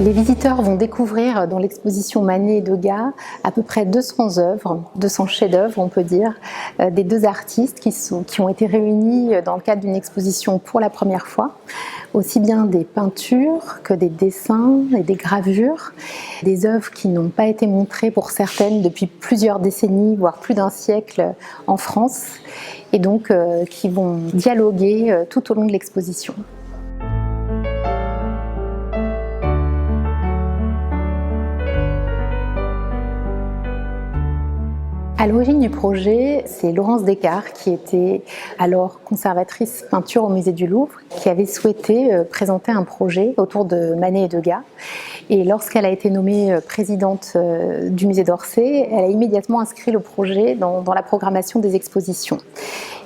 Les visiteurs vont découvrir dans l'exposition Manet et Degas à peu près 200 œuvres, 200 chefs-d'œuvre on peut dire, des deux artistes qui ont été réunis dans le cadre d'une exposition pour la première fois, aussi bien des peintures que des dessins et des gravures, des œuvres qui n'ont pas été montrées pour certaines depuis plusieurs décennies, voire plus d'un siècle en France, et donc qui vont dialoguer tout au long de l'exposition. À l'origine du projet, c'est Laurence Descartes, qui était alors conservatrice peinture au musée du Louvre, qui avait souhaité présenter un projet autour de Manet et Degas. Et lorsqu'elle a été nommée présidente du musée d'Orsay, elle a immédiatement inscrit le projet dans la programmation des expositions.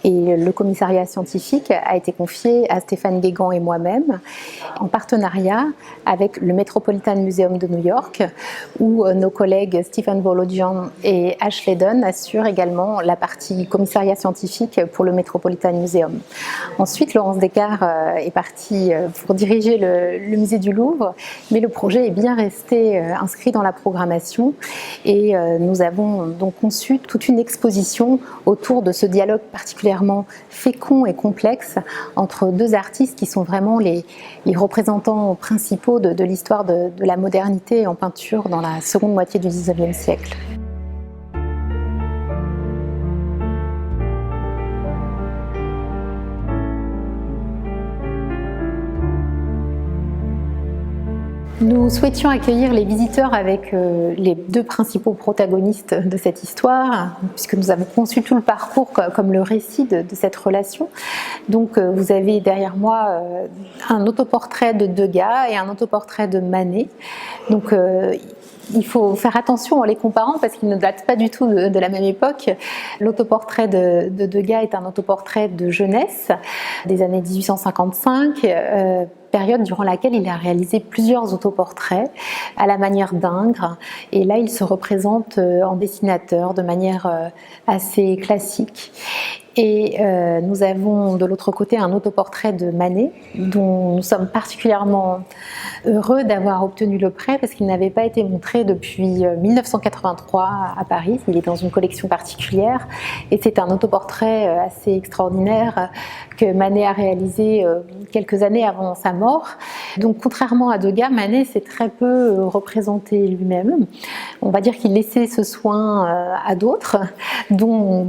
Et le commissariat scientifique a été confié à Stéphane Guégan et moi-même, en partenariat avec le Metropolitan Museum de New York, où nos collègues Stephen Volodjian et Ash Ledon assurent également la partie commissariat scientifique pour le Metropolitan Museum. Ensuite, Laurence Descartes est partie pour diriger le musée du Louvre, mais le projet est bien resté inscrit dans la programmation et nous avons donc conçu toute une exposition autour de ce dialogue particulièrement fécond et complexe entre deux artistes qui sont vraiment les représentants principaux de l'histoire de la modernité en peinture dans la seconde moitié du XIXe siècle. Nous souhaitions accueillir les visiteurs avec les deux principaux protagonistes de cette histoire, puisque nous avons conçu tout le parcours comme le récit de cette relation. Donc vous avez derrière moi un autoportrait de Degas et un autoportrait de Manet. Donc il faut faire attention en les comparant parce qu'ils ne datent pas du tout de la même époque. L'autoportrait de Degas est un autoportrait de jeunesse des années 1855, période durant laquelle il a réalisé plusieurs autoportraits à la manière d'Ingres. Et là, il se représente en dessinateur de manière assez classique. Et nous avons de l'autre côté un autoportrait de Manet, dont nous sommes particulièrement heureux d'avoir obtenu le prêt parce qu'il n'avait pas été montré depuis 1983 à Paris. Il est dans une collection particulière et c'est un autoportrait assez extraordinaire que Manet a réalisé quelques années avant sa mort. Donc contrairement à Degas, Manet s'est très peu représenté lui-même. On va dire qu'il laissait ce soin à d'autres, dont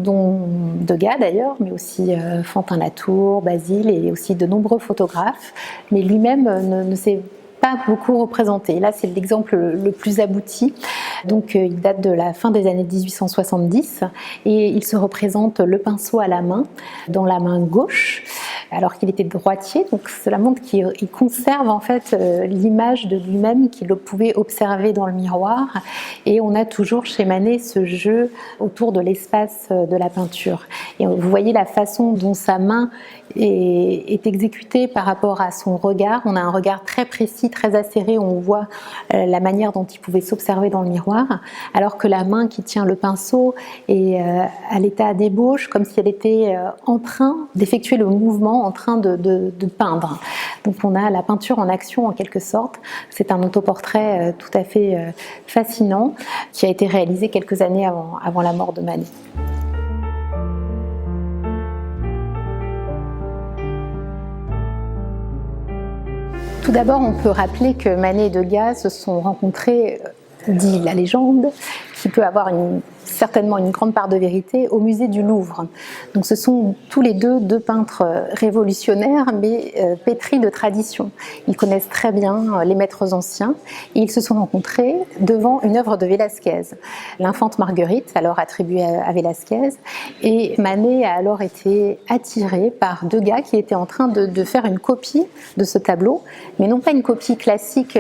Degas d'ailleurs, mais aussi Fantin-Latour, Basile et aussi de nombreux photographes. Mais lui-même ne s'est pas beaucoup représenté. Là, c'est l'exemple le plus abouti. Donc, il date de la fin des années 1870 et il se représente le pinceau à la main, dans la main gauche, alors qu'il était droitier. Donc, cela montre qu'il conserve en fait l'image de lui-même qu'il pouvait observer dans le miroir. Et on a toujours chez Manet ce jeu autour de l'espace de la peinture. Et vous voyez la façon dont sa main est exécutée par rapport à son regard. On a un regard très précis, très acéré, on voit la manière dont il pouvait s'observer dans le miroir, alors que la main qui tient le pinceau est à l'état d'ébauche, comme si elle était en train d'effectuer le mouvement, en train de peindre. Donc on a la peinture en action en quelque sorte. C'est un autoportrait tout à fait fascinant qui a été réalisé quelques années avant la mort de Manet. Tout d'abord, on peut rappeler que Manet et Degas se sont rencontrés, dit la légende, qui peut avoir certainement une grande part de vérité, au musée du Louvre. Donc ce sont tous les deux peintres révolutionnaires, mais pétris de tradition. Ils connaissent très bien les maîtres anciens et ils se sont rencontrés devant une œuvre de Velázquez, l'Infante Marguerite, alors attribuée à Velázquez. Et Manet a alors été attiré par Degas qui était en train de faire une copie de ce tableau, mais non pas une copie classique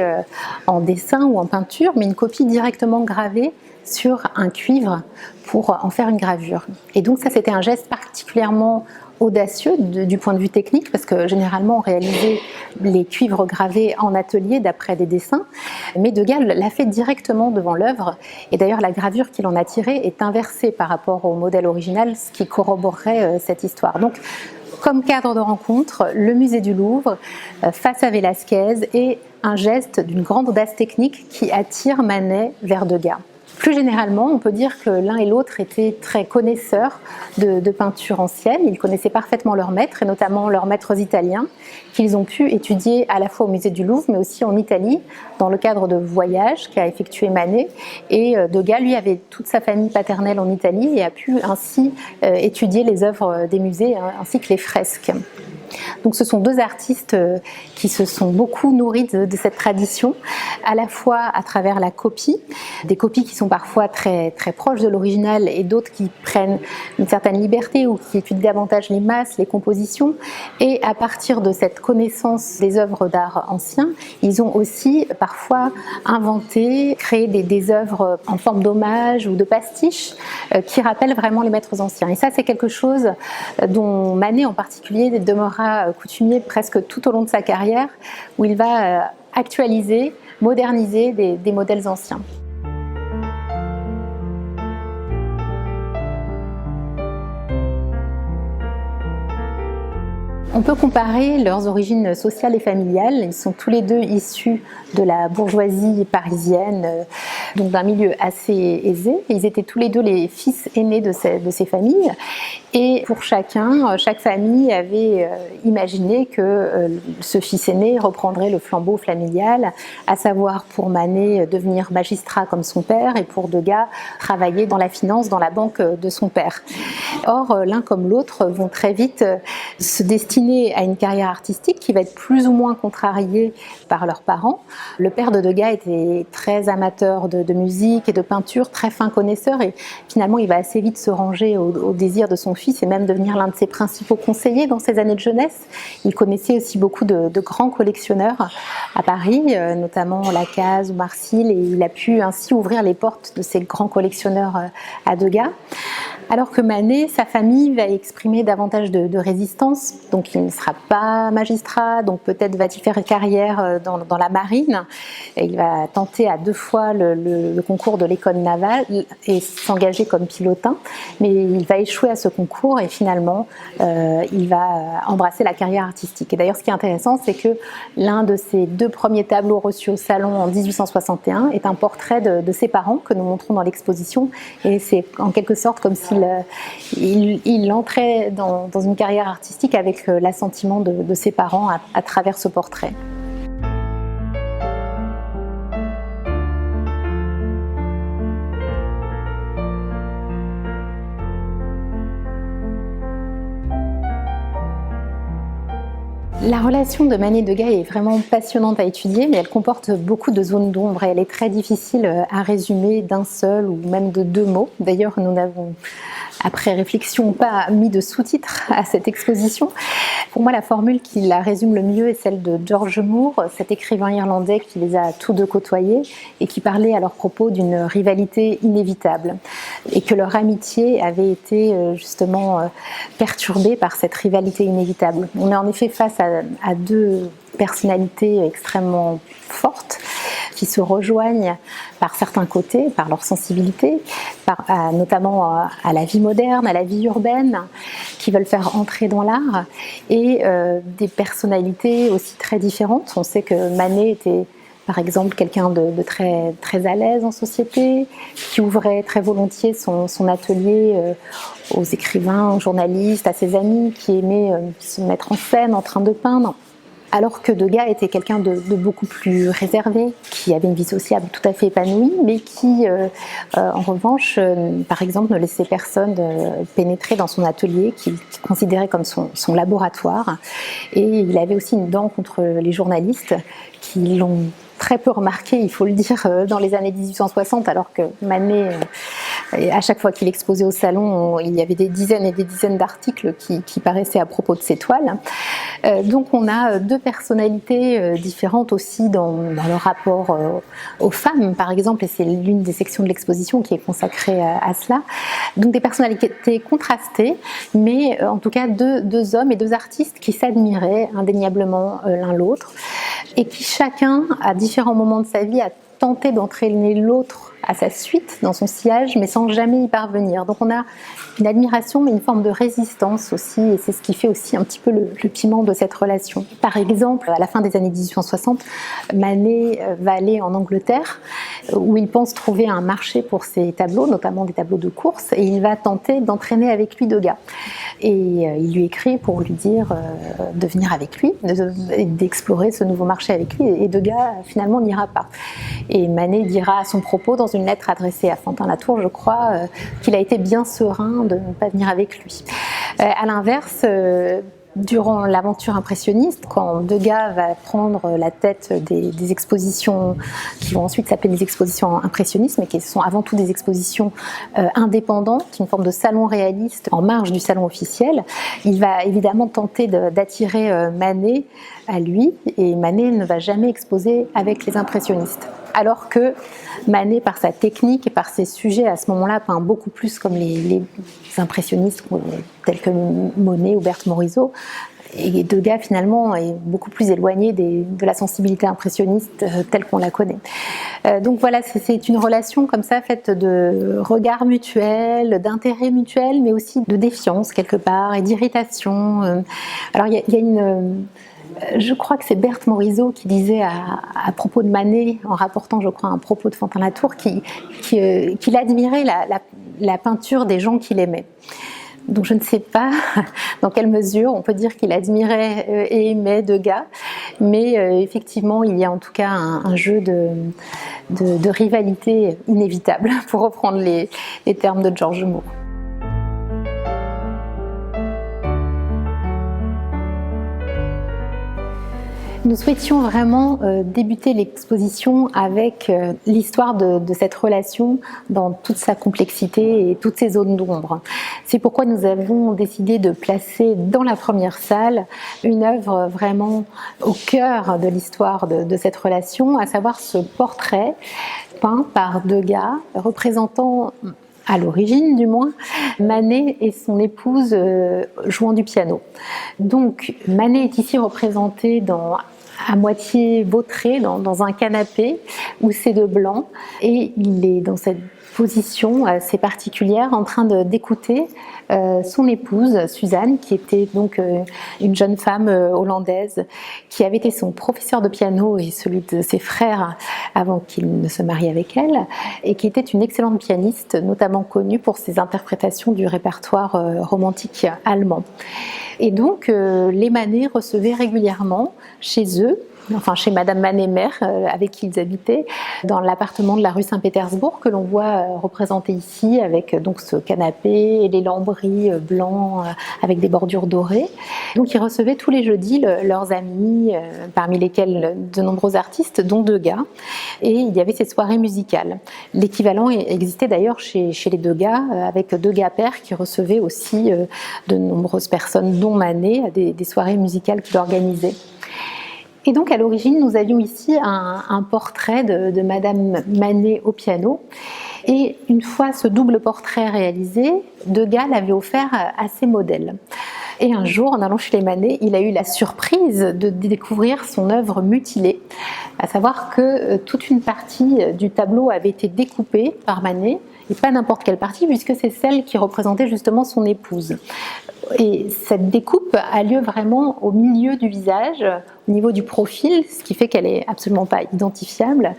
en dessin ou en peinture, mais une copie directement gravée sur un cuivre pour en faire une gravure. Et donc ça, c'était un geste particulièrement audacieux du point de vue technique, parce que généralement on réalisait les cuivres gravés en atelier d'après des dessins, mais Degas l'a fait directement devant l'œuvre, et d'ailleurs la gravure qu'il en a tirée est inversée par rapport au modèle original, ce qui corroborerait cette histoire. Donc, comme cadre de rencontre, le musée du Louvre face à Velázquez et un geste d'une grande audace technique qui attire Manet vers Degas. Plus généralement, on peut dire que l'un et l'autre étaient très connaisseurs de peinture ancienne. Ils connaissaient parfaitement leurs maîtres, et notamment leurs maîtres italiens, qu'ils ont pu étudier à la fois au musée du Louvre, mais aussi en Italie, dans le cadre de voyages qu'a effectué Manet. Et Degas, lui, avait toute sa famille paternelle en Italie et a pu ainsi étudier les œuvres des musées, ainsi que les fresques. Donc ce sont deux artistes qui se sont beaucoup nourris de cette tradition, à la fois à travers la copie, des copies qui sont parfois très, très proches de l'original et d'autres qui prennent une certaine liberté ou qui étudient davantage les masses, les compositions. Et à partir de cette connaissance des œuvres d'art anciens, ils ont aussi parfois inventé, créé des œuvres en forme d'hommage ou de pastiche qui rappellent vraiment les maîtres anciens. Et ça, c'est quelque chose dont Manet en particulier demeurera coutumier presque tout au long de sa carrière, où il va actualiser, moderniser des modèles anciens. On peut comparer leurs origines sociales et familiales. Ils sont tous les deux issus de la bourgeoisie parisienne, donc d'un milieu assez aisé. Ils étaient tous les deux les fils aînés de ces familles. Et pour chaque famille avait imaginé que ce fils aîné reprendrait le flambeau familial, à savoir pour Manet devenir magistrat comme son père et pour Degas travailler dans la finance, dans la banque de son père. Or, l'un comme l'autre vont très vite se destiner à une carrière artistique qui va être plus ou moins contrariée par leurs parents. Le père de Degas était très amateur de musique et de peinture, très fin connaisseur, et finalement il va assez vite se ranger au désir de son fils et même devenir l'un de ses principaux conseillers dans ses années de jeunesse. Il connaissait aussi beaucoup de grands collectionneurs à Paris, notamment Lacaze ou Marcil, et il a pu ainsi ouvrir les portes de ces grands collectionneurs à Degas. Alors que Manet, sa famille va exprimer davantage de résistance, donc il ne sera pas magistrat, donc peut-être va-t-il faire carrière dans la marine. Et il va tenter à 2 fois le concours de l'école navale et s'engager comme pilotin, mais il va échouer à ce concours et finalement il va embrasser la carrière artistique. Et d'ailleurs ce qui est intéressant, c'est que l'un de ses 2 premiers tableaux reçus au Salon en 1861 est un portrait de ses parents que nous montrons dans l'exposition, et c'est en quelque sorte comme s'il il entrait dans une carrière artistique avec l'assentiment de ses parents à travers ce portrait. La relation de Manet et Degas est vraiment passionnante à étudier, mais elle comporte beaucoup de zones d'ombre et elle est très difficile à résumer d'un seul ou même de 2 mots. D'ailleurs, nous n'avons, après réflexion, pas mis de sous-titres à cette exposition. Pour moi, la formule qui la résume le mieux est celle de George Moore, cet écrivain irlandais qui les a tous deux côtoyés et qui parlait à leur propos d'une rivalité inévitable et que leur amitié avait été justement perturbée par cette rivalité inévitable. On est en effet face à 2 personnalités extrêmement fortes qui se rejoignent par certains côtés, par leur sensibilité, notamment à la vie moderne, à la vie urbaine, qui veulent faire entrer dans l'art, et des personnalités aussi très différentes. On sait que Manet était par exemple quelqu'un de très, très à l'aise en société, qui ouvrait très volontiers son atelier aux écrivains, aux journalistes, à ses amis, qui aimait se mettre en scène en train de peindre. Alors que Degas était quelqu'un de beaucoup plus réservé, qui avait une vie sociable tout à fait épanouie, mais qui, en revanche, par exemple, ne laissait personne pénétrer dans son atelier, qu'il considérait comme son laboratoire. Et il avait aussi une dent contre les journalistes, qui l'ont très peu remarqué, il faut le dire, dans les années 1860, alors que Manet, à chaque fois qu'il exposait au salon, il y avait des dizaines et des dizaines d'articles qui paraissaient à propos de ses toiles. Donc on a 2 personnalités différentes aussi dans le rapport aux femmes, par exemple, et c'est l'une des sections de l'exposition qui est consacrée à cela. Donc des personnalités contrastées, mais en tout cas deux hommes et 2 artistes qui s'admiraient indéniablement l'un l'autre, et qui chacun, à différents moments de sa vie, a tenter d'entraîner l'autre à sa suite dans son sillage, mais sans jamais y parvenir. Donc on a une admiration, mais une forme de résistance aussi, et c'est ce qui fait aussi un petit peu le piment de cette relation. Par exemple, à la fin des années 1860, Manet va aller en Angleterre, où il pense trouver un marché pour ses tableaux, notamment des tableaux de course, et il va tenter d'entraîner avec lui Degas. Et il lui écrit pour lui dire de venir avec lui, d'explorer ce nouveau marché avec lui, et Degas finalement n'ira pas. Et Manet dira à son propos, dans une lettre adressée à Fantin-Latour, je crois, qu'il a été bien serein de ne pas venir avec lui. À l'inverse, durant l'aventure impressionniste, quand Degas va prendre la tête des expositions qui vont ensuite s'appeler des expositions impressionnistes, mais qui sont avant tout des expositions indépendantes, une forme de salon réaliste en marge du salon officiel, il va évidemment tenter d'attirer Manet à lui, et Manet ne va jamais exposer avec les impressionnistes. Alors que Manet, par sa technique et par ses sujets, à ce moment-là, peint beaucoup plus comme les impressionnistes tels que Monet ou Berthe Morisot. Et Degas, finalement, est beaucoup plus éloigné de la sensibilité impressionniste telle qu'on la connaît. Donc voilà, c'est une relation comme ça, faite de regards mutuels, d'intérêts mutuels, mais aussi de défiance quelque part, et d'irritation. Alors il y a une... Je crois que c'est Berthe Morisot qui disait à propos de Manet, en rapportant, je crois, un propos de Fantin-Latour, qu'il admirait la peinture des gens qu'il aimait. Donc je ne sais pas dans quelle mesure on peut dire qu'il admirait et aimait Degas, mais effectivement il y a en tout cas un jeu de rivalité inévitable, pour reprendre les termes de George Moore. Nous souhaitions vraiment débuter l'exposition avec l'histoire de cette relation dans toute sa complexité et toutes ses zones d'ombre. C'est pourquoi nous avons décidé de placer dans la première salle une œuvre vraiment au cœur de l'histoire de cette relation, à savoir ce portrait peint par Degas représentant, à l'origine du moins, Manet et son épouse jouant du piano. Donc Manet est ici représenté à moitié vautré dans un canapé où c'est de blanc, et il est dans cette position assez particulière en train d'écouter son épouse Suzanne, qui était donc une jeune femme hollandaise qui avait été son professeur de piano et celui de ses frères avant qu'il ne se marie avec elle, et qui était une excellente pianiste, notamment connue pour ses interprétations du répertoire romantique allemand. Et donc les Manet recevaient régulièrement chez eux, enfin chez Madame Manet-Mère, avec qui ils habitaient, dans l'appartement de la rue Saint-Pétersbourg, que l'on voit représenté ici, avec donc ce canapé et les lambris blancs avec des bordures dorées. Donc ils recevaient tous les jeudis leurs amis, parmi lesquels de nombreux artistes, dont Degas, et il y avait ces soirées musicales. L'équivalent existait d'ailleurs chez les Degas, avec Degas père qui recevait aussi de nombreuses personnes, dont Manet, à des soirées musicales qu'il organisait. Et donc à l'origine, nous avions ici un portrait de Madame Manet au piano. Et une fois ce double portrait réalisé, Degas l'avait offert à ses modèles. Et un jour, en allant chez les Manet, il a eu la surprise de découvrir son œuvre mutilée, à savoir que toute une partie du tableau avait été découpée par Manet, et pas n'importe quelle partie, puisque c'est celle qui représentait justement son épouse. Et cette découpe a lieu vraiment au milieu du visage, au niveau du profil, ce qui fait qu'elle n'est absolument pas identifiable.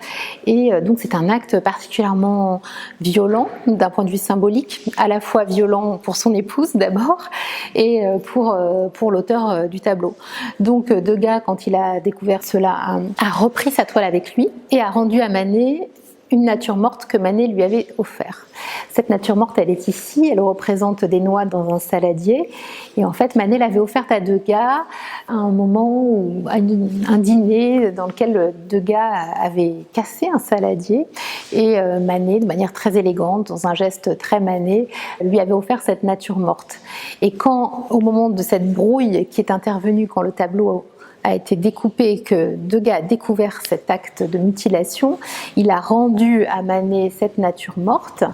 Et donc c'est un acte particulièrement violent d'un point de vue symbolique, à la fois violent pour son épouse d'abord, et pour l'auteur du tableau. Donc Degas, quand il a découvert cela, a repris sa toile avec lui et a rendu à Manet une nature morte que Manet lui avait offert. Cette nature morte, elle est ici, elle représente des noix dans un saladier, et en fait Manet l'avait offerte à Degas à un moment, à un dîner dans lequel Degas avait cassé un saladier, et Manet, de manière très élégante, dans un geste très Manet, lui avait offert cette nature morte. Et quand, au moment de cette brouille qui est intervenue quand le tableau a été découpé et que Degas a découvert cet acte de mutilation, il a rendu à Manet cette nature morte,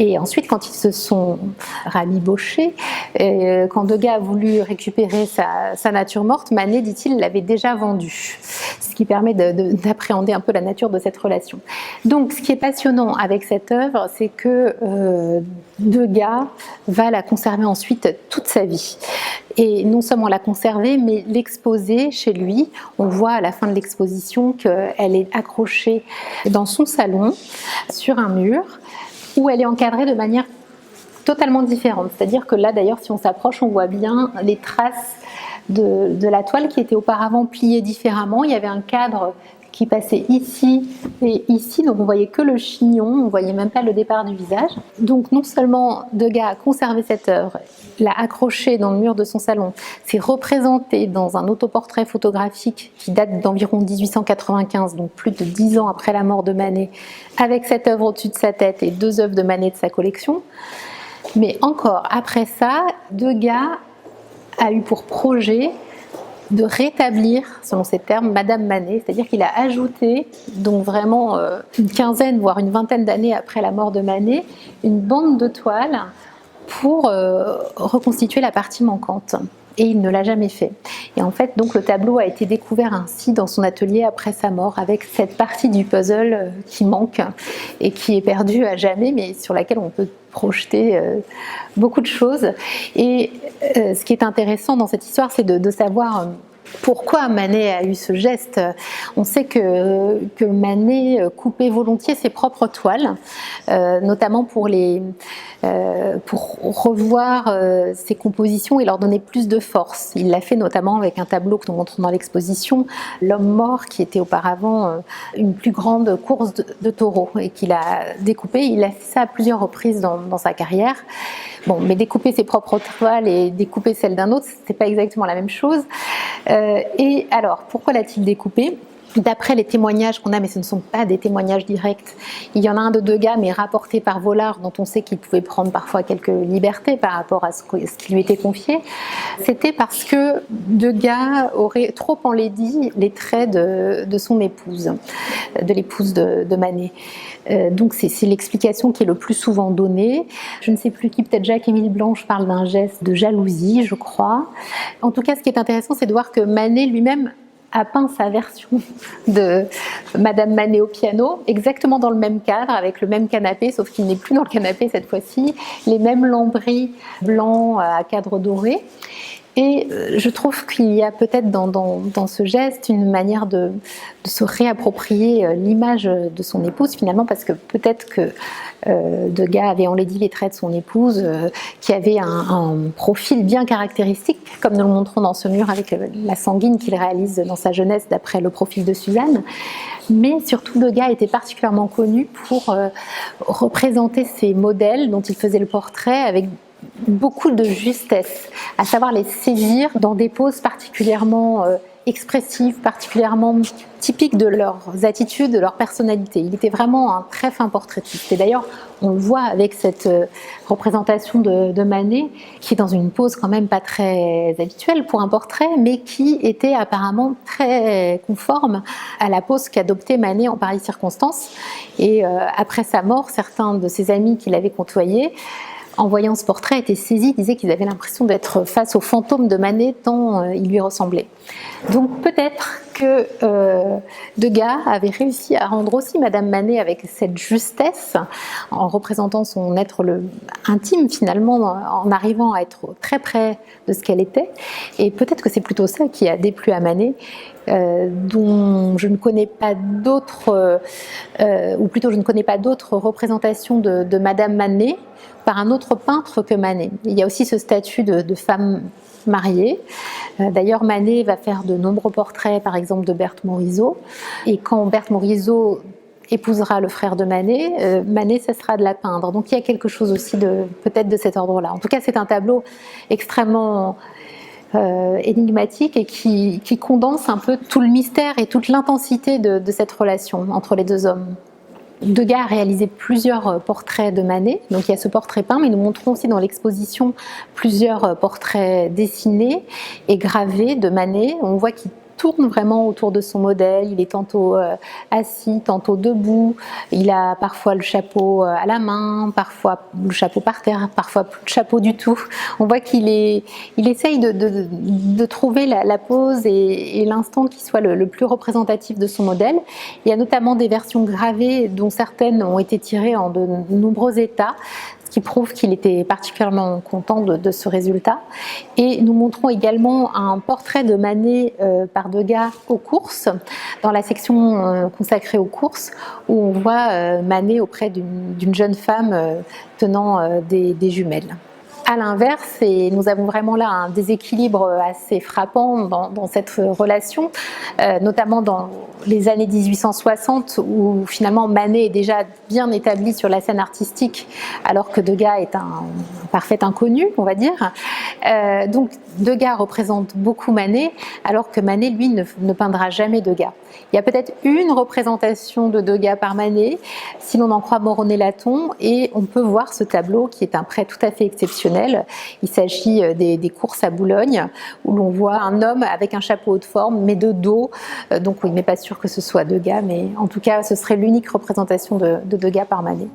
Et ensuite, quand ils se sont rabibochés, quand Degas a voulu récupérer sa nature morte, Manet, dit-il, l'avait déjà vendue. Ce qui permet d'appréhender un peu la nature de cette relation. Donc, ce qui est passionnant avec cette œuvre, c'est que Degas va la conserver ensuite toute sa vie. Et non seulement la conserver, mais l'exposer chez lui. On voit à la fin de l'exposition qu'elle est accrochée dans son salon, sur un mur, où elle est encadrée de manière totalement différente. C'est-à-dire que là, d'ailleurs, si on s'approche, on voit bien les traces de la toile qui était auparavant pliée différemment. Il y avait un cadre qui passait ici et ici, donc on voyait que le chignon, on voyait même pas le départ du visage. Donc non seulement Degas a conservé cette œuvre, l'a accrochée dans le mur de son salon, s'est représenté dans un autoportrait photographique qui date d'environ 1895, donc plus de 10 ans après la mort de Manet, avec cette œuvre au-dessus de sa tête et 2 œuvres de Manet de sa collection. Mais encore après ça, Degas a eu pour projet de rétablir, selon ses termes, Madame Manet, c'est-à-dire qu'il a ajouté, donc vraiment une quinzaine, voire une vingtaine d'années après la mort de Manet, une bande de toile pour reconstituer la partie manquante. Et il ne l'a jamais fait. Et en fait, donc, le tableau a été découvert ainsi dans son atelier après sa mort, avec cette partie du puzzle qui manque et qui est perdue à jamais, mais sur laquelle on peut projeter beaucoup de choses. Et ce qui est intéressant dans cette histoire, c'est de savoir pourquoi Manet a eu ce geste. On sait que Manet coupait volontiers ses propres toiles, notamment pour revoir ses compositions et leur donner plus de force. Il l'a fait notamment avec un tableau que nous montrons dans l'exposition, L'homme mort, qui était auparavant une plus grande course de taureaux et qu'il a découpé. Il a fait ça à plusieurs reprises dans sa carrière. Bon, mais découper ses propres toiles et découper celles d'un autre, c'est pas exactement la même chose. Et alors, pourquoi l'a-t-il découpé ? D'après les témoignages qu'on a, mais ce ne sont pas des témoignages directs, il y en a un de Degas, mais rapporté par Vollard, dont on sait qu'il pouvait prendre parfois quelques libertés par rapport à ce qui lui était confié. C'était parce que Degas aurait trop enlaidi les traits de son épouse, de l'épouse de Manet. Donc c'est l'explication qui est le plus souvent donnée. Je ne sais plus qui, peut-être Jacques-Émile Blanche parle d'un geste de jalousie, je crois. En tout cas, ce qui est intéressant, c'est de voir que Manet lui-même a peint sa version de Madame Manet au piano, exactement dans le même cadre, avec le même canapé, sauf qu'il n'est plus dans le canapé cette fois-ci, les mêmes lambris blancs à cadre doré. Et je trouve qu'il y a peut-être dans ce geste une manière de se réapproprier l'image de son épouse, finalement, parce que peut-être que Degas avait enlaidi les traits de son épouse, qui avait un profil bien caractéristique, comme nous le montrons dans ce mur avec la sanguine qu'il réalise dans sa jeunesse d'après le profil de Suzanne. Mais surtout, Degas était particulièrement connu pour représenter ces modèles dont il faisait le portrait avec beaucoup de justesse, à savoir les saisir dans des poses particulièrement expressives, particulièrement typiques de leurs attitudes, de leur personnalité. Il était vraiment un très fin portraitiste. Et d'ailleurs, on le voit avec cette représentation de Manet, qui est dans une pose quand même pas très habituelle pour un portrait, mais qui était apparemment très conforme à la pose qu'adoptait Manet en pareilles circonstances. Et après sa mort, certains de ses amis qui l'avaient côtoyé, en voyant ce portrait, étaient saisis, disaient qu'ils avaient l'impression d'être face au fantôme de Manet tant il lui ressemblait. Donc peut-être que Degas avait réussi à rendre aussi Madame Manet avec cette justesse, en représentant son être intime finalement, en arrivant à être très près de ce qu'elle était. Et peut-être que c'est plutôt ça qui a déplu à Manet, dont je ne connais pas d'autres, ou plutôt je ne connais pas d'autres représentations de Madame Manet par un autre peintre que Manet. Il y a aussi ce statut de femme mariée. D'ailleurs, Manet va faire de nombreux portraits, par exemple, de Berthe Morisot. Et quand Berthe Morisot épousera le frère de Manet, Manet cessera de la peindre. Donc il y a quelque chose aussi peut-être de cet ordre-là. En tout cas, c'est un tableau extrêmement énigmatique et qui condense un peu tout le mystère et toute l'intensité de cette relation entre les deux hommes. Degas a réalisé plusieurs portraits de Manet, donc il y a ce portrait peint, mais nous montrons aussi dans l'exposition plusieurs portraits dessinés et gravés de Manet. On voit qu'il tourne vraiment autour de son modèle. Il est tantôt assis, tantôt debout. Il a parfois le chapeau à la main, parfois le chapeau par terre, parfois plus de chapeau du tout. On voit qu'il essaye de trouver la pose et l'instant qui soit le plus représentatif de son modèle. Il y a notamment des versions gravées dont certaines ont été tirées en de nombreux états, ce qui prouve qu'il était particulièrement content de ce résultat. Et nous montrons également un portrait de Manet par Degas aux courses, dans la section consacrée aux courses, où on voit Manet auprès d'une jeune femme tenant des jumelles. À l'inverse, et nous avons vraiment là un déséquilibre assez frappant dans cette relation, notamment dans les années 1860 où finalement Manet est déjà bien établi sur la scène artistique alors que Degas est un parfait inconnu, on va dire. Donc Degas représente beaucoup Manet alors que Manet, lui, ne peindra jamais Degas. Il y a peut-être une représentation de Degas par Manet, si l'on en croit Moronnet-Laton, et on peut voir ce tableau qui est un prêt tout à fait exceptionnel. Il s'agit des courses à Boulogne, où l'on voit un homme avec un chapeau haute forme, mais de dos. Donc il n'est pas sûr que ce soit Degas, mais en tout cas, ce serait l'unique représentation de Degas par Manet.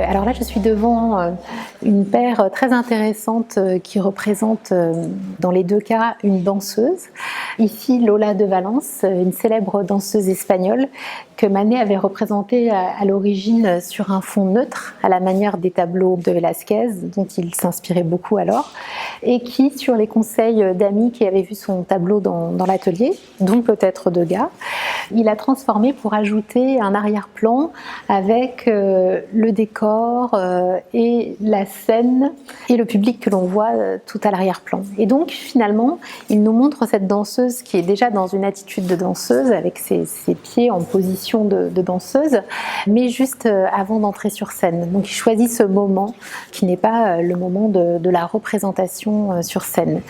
Alors là, je suis devant une paire très intéressante qui représente dans les deux cas une danseuse. Ici, Lola de Valence, une célèbre danseuse espagnole que Manet avait représentée à l'origine sur un fond neutre, à la manière des tableaux de Velázquez, dont il s'inspirait beaucoup alors, et qui, sur les conseils d'amis qui avaient vu son tableau dans l'atelier, dont peut-être Degas, il a transformé pour ajouter un arrière-plan avec le décor et la scène et le public que l'on voit tout à l'arrière-plan. Et donc finalement, il nous montre cette danseuse qui est déjà dans une attitude de danseuse avec ses pieds en position de danseuse, mais juste avant d'entrer sur scène. Donc il choisit ce moment qui n'est pas le moment de la représentation sur scène.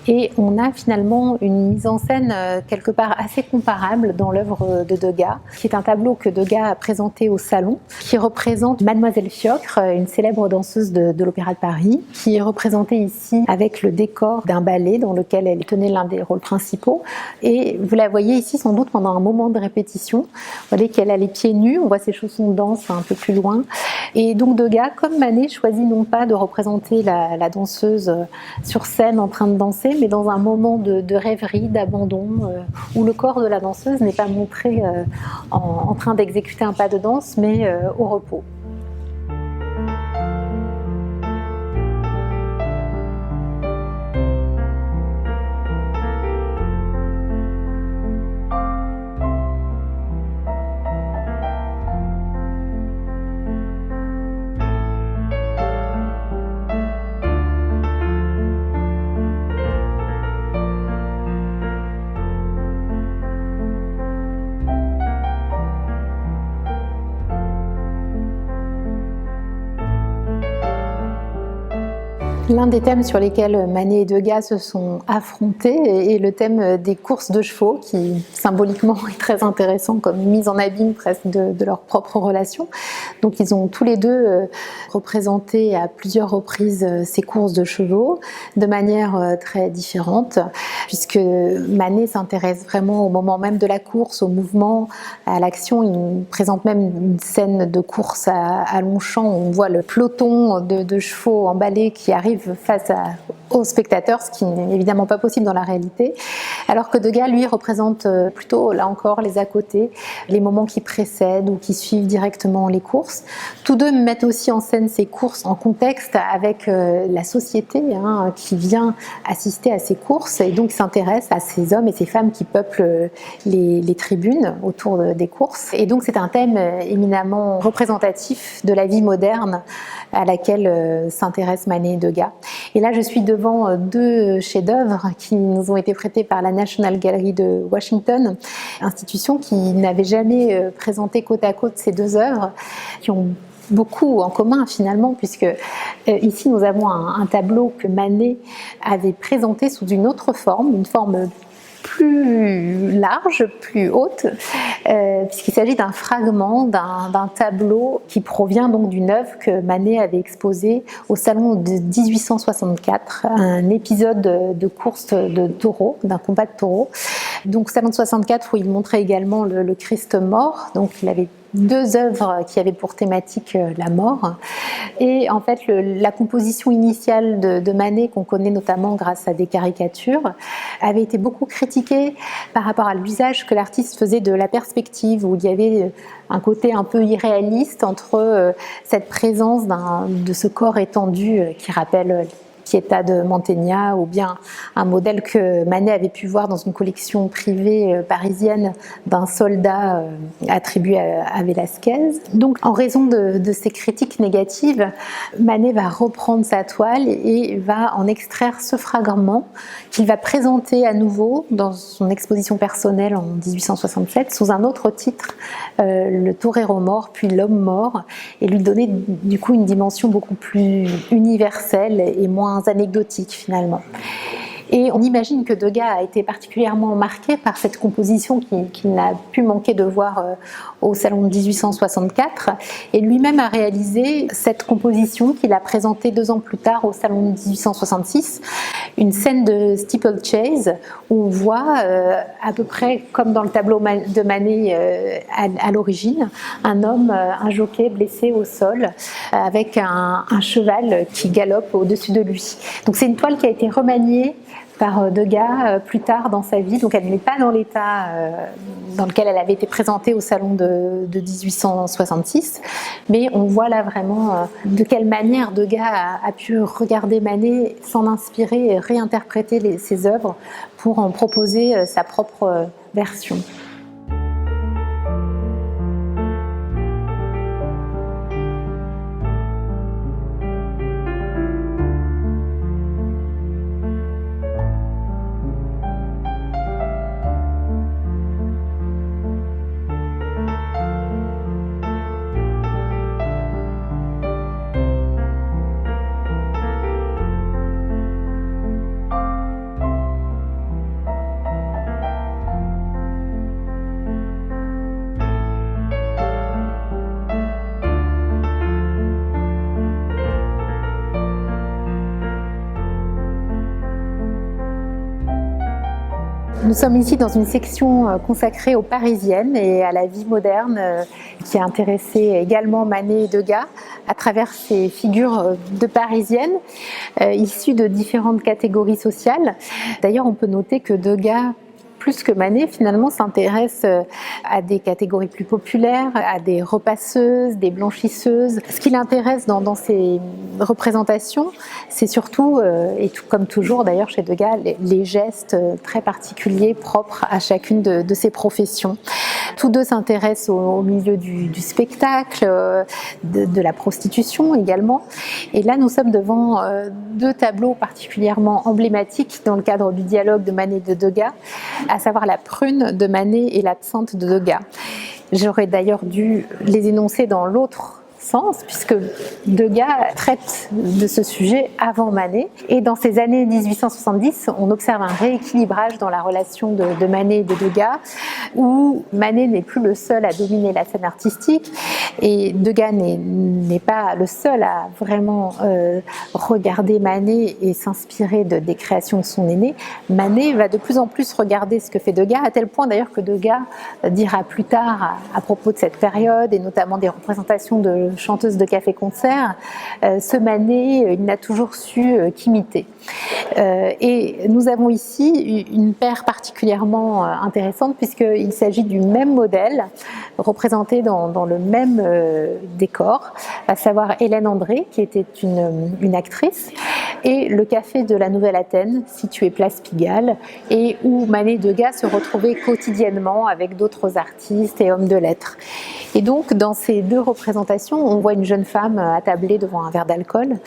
Et on a finalement une mise en scène quelque part assez comparable dans l'œuvre de Degas, qui est un tableau que Degas a présenté au Salon, qui représente Mademoiselle Fiocre, une célèbre danseuse de l'Opéra de Paris, qui est représentée ici avec le décor d'un ballet dans lequel elle tenait l'un des rôles principaux. Et vous la voyez ici sans doute pendant un moment de répétition. Vous voyez qu'elle a les pieds nus, on voit ses chaussons de danse un peu plus loin. Et donc Degas, comme Manet, choisit non pas de représenter la danseuse sur scène en train de danser, mais dans un moment de rêverie, d'abandon, où le corps de la danseuse n'est pas montré en train d'exécuter un pas de danse, mais au repos. L'un des thèmes sur lesquels Manet et Degas se sont affrontés est le thème des courses de chevaux, qui symboliquement est très intéressant comme mise en abîme presque de leur propre relation. Donc ils ont tous les deux représenté à plusieurs reprises ces courses de chevaux de manière très différente, puisque Manet s'intéresse vraiment au moment même de la course, au mouvement, à l'action. Il présente même une scène de course à Longchamp où on voit le peloton de chevaux emballés qui arrive face aux spectateurs, ce qui n'est évidemment pas possible dans la réalité, alors que Degas, lui, représente plutôt, là encore, les à-côté, les moments qui précèdent ou qui suivent directement les courses. Tous deux mettent aussi en scène ces courses en contexte avec la société qui vient assister à ces courses et donc s'intéresse à ces hommes et ces femmes qui peuplent les tribunes autour des courses. Et donc c'est un thème éminemment représentatif de la vie moderne à laquelle s'intéressent Manet et Degas. Degas. Et là, je suis devant deux chefs-d'œuvre qui nous ont été prêtés par la National Gallery de Washington, institution qui n'avait jamais présenté côte à côte ces deux œuvres, qui ont beaucoup en commun finalement, puisque ici nous avons un tableau que Manet avait présenté sous une autre forme, une forme plus large, plus haute, puisqu'il s'agit d'un fragment d'un tableau qui provient donc d'une œuvre que Manet avait exposée au salon de 1864, un épisode de course de taureaux, d'un combat de taureaux. Donc salon de 64 où il montrait également le Christ mort, donc il avait deux œuvres qui avaient pour thématique la mort. Et en fait, la composition initiale de Manet, qu'on connaît notamment grâce à des caricatures, avait été beaucoup critiquée par rapport à l'usage que l'artiste faisait de la perspective, où il y avait un côté un peu irréaliste entre cette présence de ce corps étendu qui rappelle Pietà de Mantegna, ou bien un modèle que Manet avait pu voir dans une collection privée parisienne d'un soldat attribué à Velázquez. Donc, en raison de ces critiques négatives, Manet va reprendre sa toile et va en extraire ce fragment qu'il va présenter à nouveau dans son exposition personnelle en 1867 sous un autre titre, le torero mort, puis l'homme mort, et lui donner du coup une dimension beaucoup plus universelle et moins anecdotique finalement. Et on imagine que Degas a été particulièrement marqué par cette composition qu'il n'a pu manquer de voir au salon de 1864, et lui-même a réalisé cette composition qu'il a présentée 2 ans plus tard au salon de 1866, une scène de steeplechase où on voit à peu près comme dans le tableau de Manet à l'origine, un homme, un jockey blessé au sol avec un cheval qui galope au-dessus de lui. Donc c'est une toile qui a été remaniée par Degas plus tard dans sa vie, donc elle n'est pas dans l'état dans lequel elle avait été présentée au salon de 1866, mais on voit là vraiment de quelle manière Degas a pu regarder Manet, s'en inspirer et réinterpréter ses œuvres pour en proposer sa propre version. Nous sommes ici dans une section consacrée aux Parisiennes et à la vie moderne qui a intéressé également Manet et Degas à travers ces figures de Parisiennes issues de différentes catégories sociales. D'ailleurs, on peut noter que Degas, plus que Manet, finalement, s'intéresse à des catégories plus populaires, à des repasseuses, des blanchisseuses. Ce qui l'intéresse dans ces représentations, c'est surtout, et tout, comme toujours d'ailleurs chez Degas, les gestes très particuliers propres à chacune de ces professions. Tous deux s'intéressent au milieu du spectacle, de la prostitution également. Et là, nous sommes devant 2 tableaux particulièrement emblématiques dans le cadre du dialogue de Manet et de Degas, à savoir la prune de Manet et l'absinthe de Degas. J'aurais d'ailleurs dû les énoncer dans l'autre sens, puisque Degas traite de ce sujet avant Manet. Et dans ces années 1870, on observe un rééquilibrage dans la relation de Manet et de Degas, où Manet n'est plus le seul à dominer la scène artistique, et Degas n'est pas le seul à vraiment regarder Manet et s'inspirer des créations de son aîné. Manet va de plus en plus regarder ce que fait Degas, à tel point d'ailleurs que Degas dira plus tard à propos de cette période, et notamment des représentations de chanteuse de café-concert, ce Manet, il n'a toujours su qu'imiter. Et nous avons ici une paire particulièrement intéressante, puisqu'il s'agit du même modèle représenté dans le même décor, à savoir Hélène André, qui était une actrice, et le café de la Nouvelle Athènes, situé place Pigalle, et où Manet et Degas se retrouvaient quotidiennement avec d'autres artistes et hommes de lettres. Et donc, dans ces deux représentations, on voit une jeune femme attablée devant un verre d'alcool.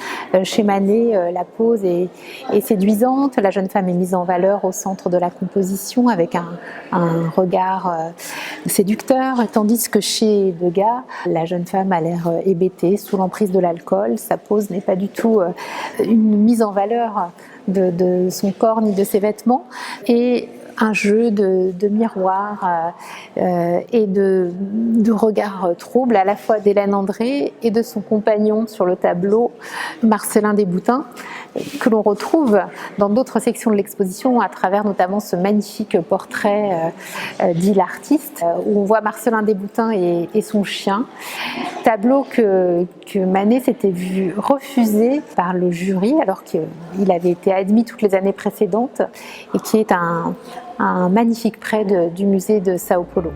Chez Manet, la pose est séduisante. La jeune femme est mise en valeur au centre de la composition avec un regard séducteur, tandis que chez Degas, la jeune femme a l'air hébétée, sous l'emprise de l'alcool. Sa pose n'est pas du tout une mise en valeur de son corps ni de ses vêtements. Et un jeu de miroirs et de regards troubles à la fois d'Hélène André et de son compagnon sur le tableau, Marcellin Desboutins, que l'on retrouve dans d'autres sections de l'exposition à travers notamment ce magnifique portrait dit l'artiste, où on voit Marcellin Desboutins et son chien. Tableau que Manet s'était vu refuser par le jury alors qu'il avait été admis toutes les années précédentes et qui est un magnifique prêt du musée de Sao Paulo.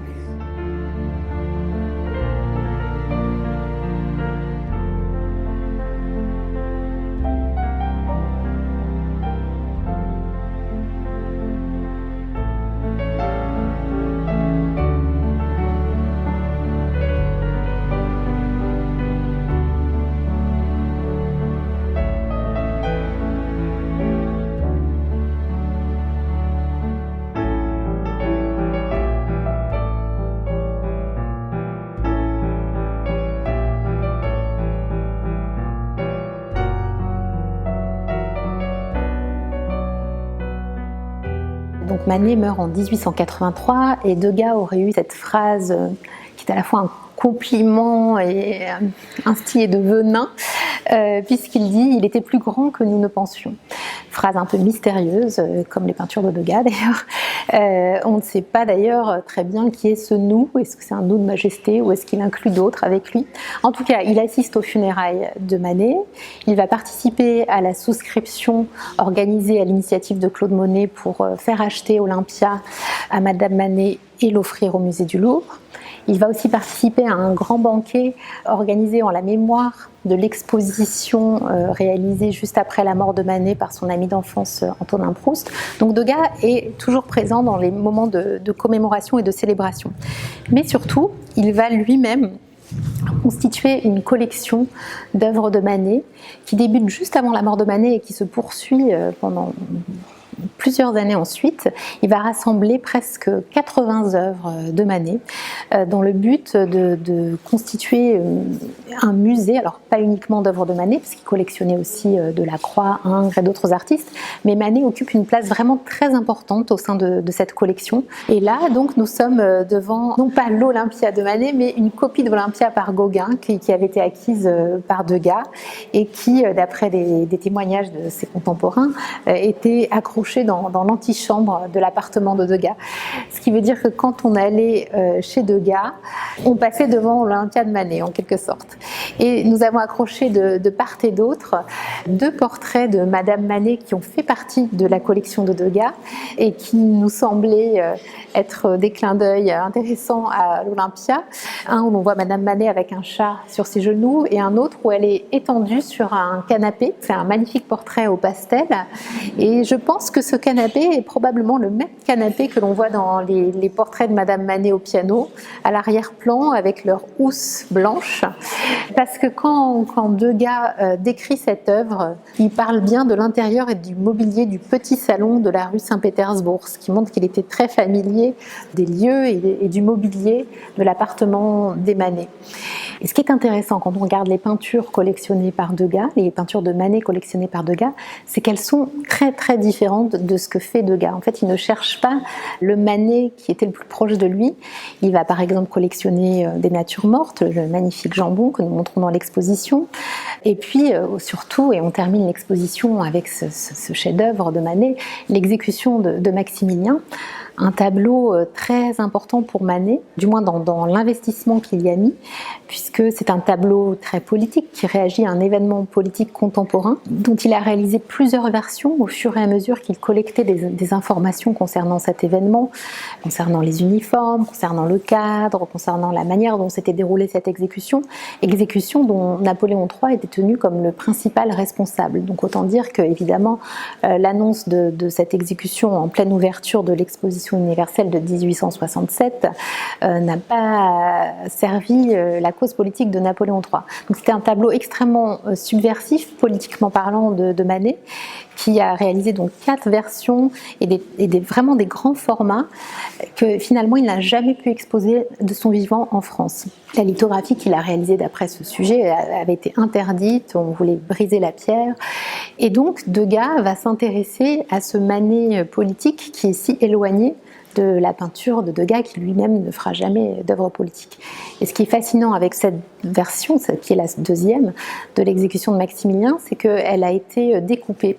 Donc Manet meurt en 1883 et Degas aurait eu cette phrase qui est à la fois un compliment et instillé de venin, puisqu'il dit « il était plus grand que nous ne pensions ». Phrase un peu mystérieuse, comme les peintures de Degas d'ailleurs. On ne sait pas d'ailleurs très bien qui est ce nous, est-ce que c'est un nous de majesté ou est-ce qu'il inclut d'autres avec lui. En tout cas, il assiste aux funérailles de Manet, il va participer à la souscription organisée à l'initiative de Claude Monet pour faire acheter Olympia à Madame Manet et l'offrir au musée du Louvre. Il va aussi participer à un grand banquet organisé en la mémoire de l'exposition réalisée juste après la mort de Manet par son ami d'enfance Antonin Proust. Donc Degas est toujours présent dans les moments de commémoration et de célébration. Mais surtout, il va lui-même constituer une collection d'œuvres de Manet qui débute juste avant la mort de Manet et qui se poursuit pendant plusieurs années ensuite. Il va rassembler presque 80 œuvres de Manet dans le but de constituer un musée, alors pas uniquement d'œuvres de Manet, parce qu'il collectionnait aussi Delacroix, Ingres et d'autres artistes, mais Manet occupe une place vraiment très importante au sein de cette collection. Et là, donc, nous sommes devant, non pas l'Olympia de Manet, mais une copie de l'Olympia par Gauguin, qui avait été acquise par Degas, et qui, d'après des témoignages de ses contemporains, était accrochée dans l'antichambre de l'appartement de Degas. Ce qui veut dire que quand on allait chez Degas, on passait devant l'Olympia de Manet, en quelque sorte. Et nous avons accroché de part et d'autre 2 portraits de Madame Manet qui ont fait partie de la collection de Degas et qui nous semblaient être des clins d'œil intéressants à l'Olympia. Un où l'on voit Madame Manet avec un chat sur ses genoux et un autre où elle est étendue sur un canapé. C'est un magnifique portrait au pastel et je pense que ce canapé est probablement le même canapé que l'on voit dans les portraits de Madame Manet au piano, à l'arrière-plan avec leur housse blanche. Parce que quand Degas décrit cette œuvre, il parle bien de l'intérieur et du mobilier du petit salon de la rue Saint-Pétersbourg, ce qui montre qu'il était très familier des lieux et du mobilier de l'appartement des Manet. Et ce qui est intéressant quand on regarde les peintures collectionnées par Degas, les peintures de Manet collectionnées par Degas, c'est qu'elles sont très très différentes de ce que fait Degas. En fait, il ne cherche pas le Manet qui était le plus proche de lui. Il va par exemple collectionner des natures mortes, le magnifique jambon que nous montrons dans l'exposition. Et puis surtout, et on termine l'exposition avec ce chef-d'œuvre de Manet, l'exécution de Maximilien. Un tableau très important pour Manet, du moins dans l'investissement qu'il y a mis, puisque c'est un tableau très politique qui réagit à un événement politique contemporain, dont il a réalisé plusieurs versions au fur et à mesure qu'il collectait des informations concernant cet événement, concernant les uniformes, concernant le cadre, concernant la manière dont s'était déroulée cette exécution dont Napoléon III était tenu comme le principal responsable. Donc autant dire que, évidemment, l'annonce de cette exécution en pleine ouverture de l'exposition l'exposition universelle de 1867 n'a pas servi la cause politique de Napoléon III. Donc c'était un tableau extrêmement subversif, politiquement parlant, de Manet, qui a réalisé donc 4 versions et vraiment des grands formats que finalement il n'a jamais pu exposer de son vivant en France. La lithographie qu'il a réalisée d'après ce sujet avait été interdite, on voulait briser la pierre, et donc Degas va s'intéresser à ce Manet politique qui est si éloigné de la peinture de Degas, qui lui-même ne fera jamais d'œuvre politique. Et ce qui est fascinant avec cette version, qui est la deuxième, de l'exécution de Maximilien, c'est qu'elle a été découpée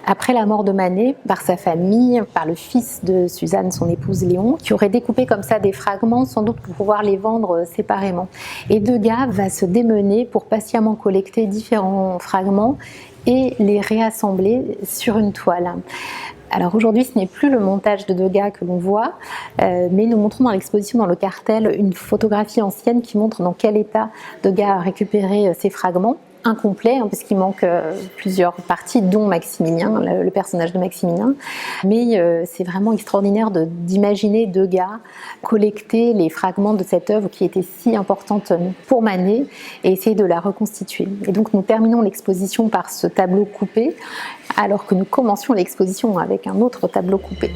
après la mort de Manet par sa famille, par le fils de Suzanne, son épouse Léon, qui aurait découpé comme ça des fragments, sans doute pour pouvoir les vendre séparément. Et Degas va se démener pour patiemment collecter différents fragments et les réassembler sur une toile. Alors aujourd'hui, ce n'est plus le montage de Degas que l'on voit, mais nous montrons dans l'exposition, dans le cartel, une photographie ancienne qui montre dans quel état Degas a récupéré ces fragments, incomplets, parce qu'il manque plusieurs parties, dont Maximilien, le personnage de Maximilien. Mais c'est vraiment extraordinaire d'imaginer Degas collecter les fragments de cette œuvre qui était si importante pour Manet et essayer de la reconstituer. Et donc nous terminons l'exposition par ce tableau coupé, alors que nous commencions l'exposition avec un autre tableau coupé.